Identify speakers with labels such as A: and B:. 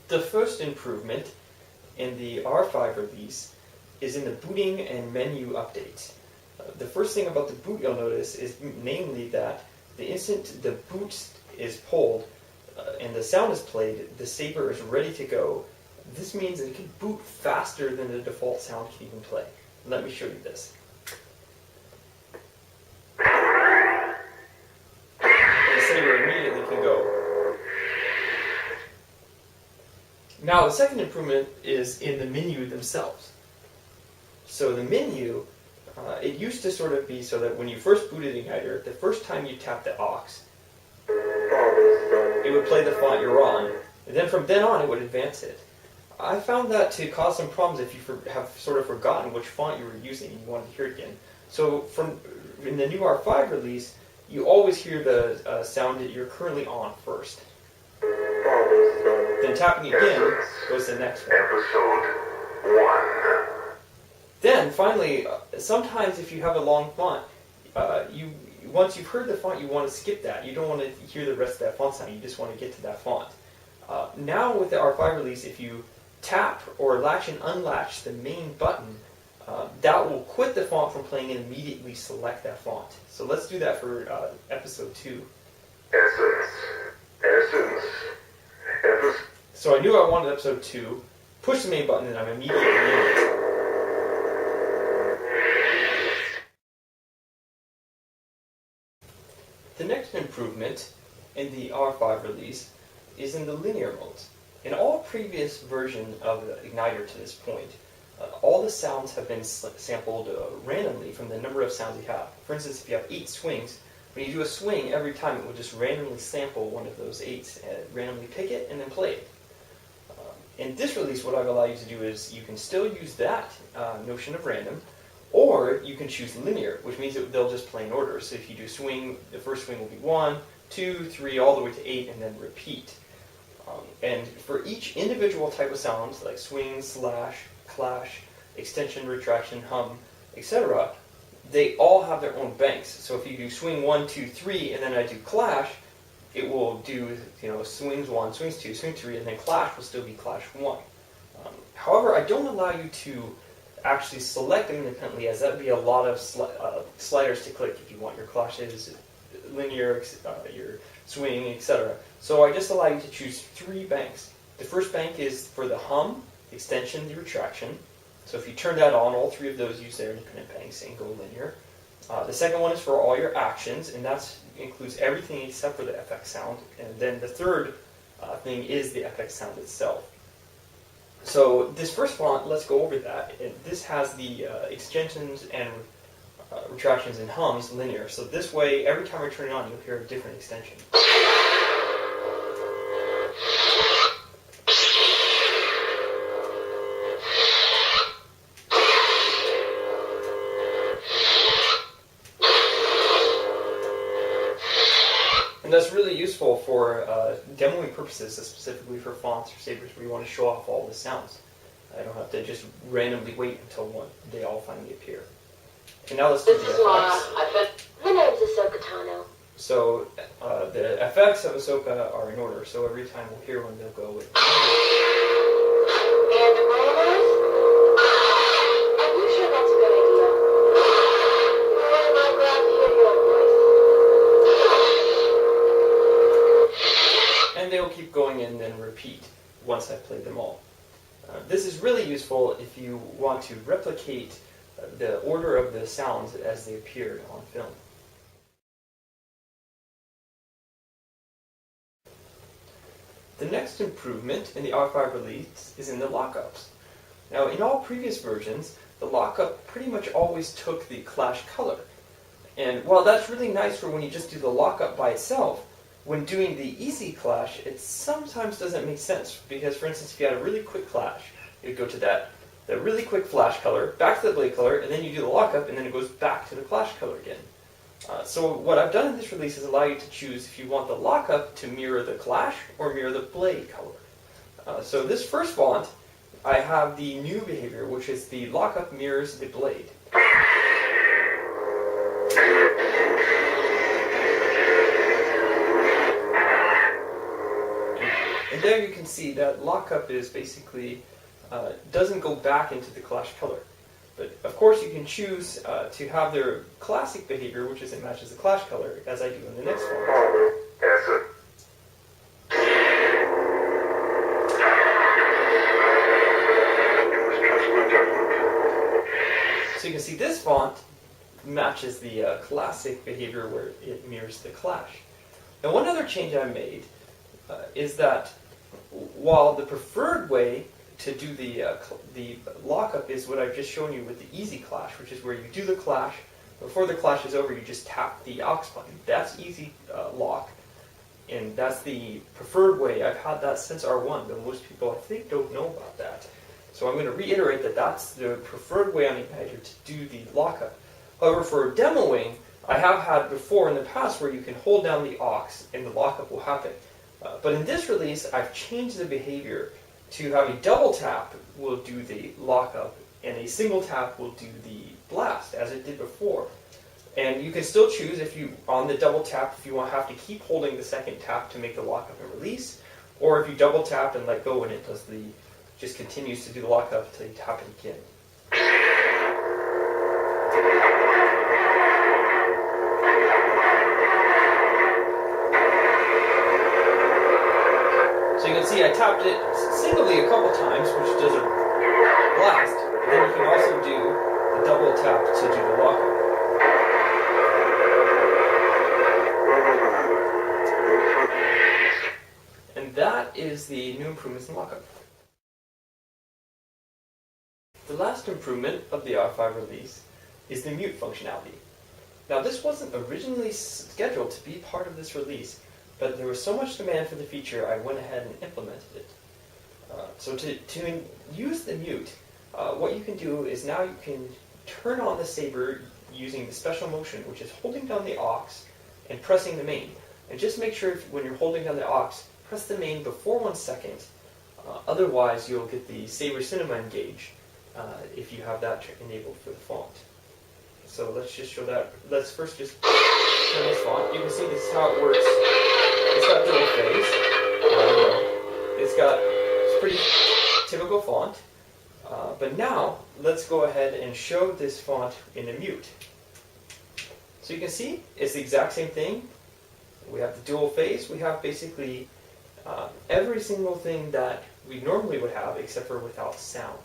A: The first improvement in the R5 release is in the booting and menu updates. The first thing about the boot you'll notice is namely that the instant the boot is pulled and the sound is played, the saber is ready to go. This means it can boot faster than the default sound can even play. Let me show you this. And the saber immediately can go. Now the second improvement is in the menu themselves. So the menu, it used to sort of be so that when you first booted Igniter, the first time you tapped the aux, it would play the font you're on, and then from then on it would advance it. I found that to cause some problems if you have sort of forgotten which font you were using and you wanted to hear it again. So in the new R5 release, you always hear the sound that you're currently on first. Then tapping again goes to the next one. Then finally, sometimes if you have a long font, once you've heard the font, you want to skip that. You don't want to hear the rest of that font sound. You just want to get to that font. Now with the R5 release, if you tap or latch and unlatch the main button, that will quit the font from playing and immediately select that font. So let's do that for episode 2.
B: Essence.
A: So I knew I wanted episode 2, push the main button, and I'm immediately in it. The next improvement in the R5 release is in the linear modes. In all previous versions of the Igniter to this point, all the sounds have been sampled randomly from the number of sounds you have. For instance, if you have 8 swings, when you do a swing, every time it will just randomly sample one of those 8s, and randomly pick it, and then play it. In this release, what I've allowed you to do is you can still use that notion of random, or you can choose linear, which means that they'll just play in order. So if you do swing, the first swing will be 1, 2, 3, all the way to 8, and then repeat. And for each individual type of sounds, like swing, slash, clash, extension, retraction, hum, etc., they all have their own banks. So if you do swing 1, 2, 3, and then I do clash, it will do swings 1, swings 2, swing 3, and then clash will still be clash 1. However, I don't allow you to actually select them independently, as that would be a lot of sliders to click if you want your clashes, linear, your swing, etc. So I just allow you to choose 3 banks. The first bank is for the hum, the extension, the retraction. So if you turn that on, all 3 of those use their independent banks and go linear. The second one is for all your actions, and that includes everything except for the FX sound. And then the third thing is the FX sound itself. So this first font, let's go over that. This has the extensions and retractions and hums linear. So this way, every time I turn it on, you'll hear a different extension. And that's really useful for demoing purposes, specifically for fonts or sabers where you want to show off all the sounds. I don't have to just randomly wait until they all finally appear. And now let's do the FX.
C: My name's Ahsoka Tano.
A: So the FX of Ahsoka are in order, so every time we'll hear one, they'll go with...
C: And Rollers? Are you sure that's a good idea? Or am I glad to hear your voice?
A: And they'll keep going and then repeat once I've played them all. This is really useful if you want to replicate the order of the sounds as they appeared on film. The next improvement in the R5 release is in the lockups. Now, in all previous versions, the lockup pretty much always took the clash color. And while that's really nice for when you just do the lockup by itself, when doing the easy clash, it sometimes doesn't make sense. Because, for instance, if you had a really quick clash, you'd go to that really quick flash color, back to the blade color, and then you do the lockup, and then it goes back to the clash color again. So what I've done in this release is allow you to choose if you want the lockup to mirror the clash or mirror the blade color. So this first font I have the new behavior, which is the lockup mirrors the blade. And there you can see that lockup is basically doesn't go back into the clash color. But of course you can choose to have their classic behavior, which is it matches the clash color, as I do in the next one. So you can see this font matches the classic behavior where it mirrors the clash. Now one other change I made is that while the preferred way to do the lockup is what I've just shown you with the easy clash, which is where you do the clash, before the clash is over you just tap the aux button. That's easy lock, and that's the preferred way. I've had that since R1, but most people I think don't know about that. So I'm going to reiterate that that's the preferred way on Igniter to do the lockup. However, for demoing, I have had before in the past where you can hold down the aux and the lockup will happen. But in this release, I've changed the behavior to have a double tap will do the lockup and a single tap will do the blast, as it did before. And you can still choose if you, on the double tap, if you want to have to keep holding the second tap to make the lockup and release, or if you double tap and let go and it does the, just continues to do the lockup until you tap it again. So you can see I tapped it singly a couple times, which does a blast. And then you can also do the double tap to do the lockup. And that is the new improvements in lockup. The last improvement of the R5 release is the mute functionality. Now this wasn't originally scheduled to be part of this release, but there was so much demand for the feature I went ahead and implemented it. So to use the mute, what you can do is now you can turn on the saber using the special motion, which is holding down the aux and pressing the main. And just make sure when you're holding down the aux, press the main before 1 second. Otherwise you'll get the Saber Cinema engage if you have that enabled for the font. So let's just show that. Let's first just turn this font. You can see this is how it works. It's got dual phase. It's pretty typical font. But now let's go ahead and show this font in a mute. So you can see it's the exact same thing. We have the dual phase. We have basically every single thing that we normally would have except for without sound.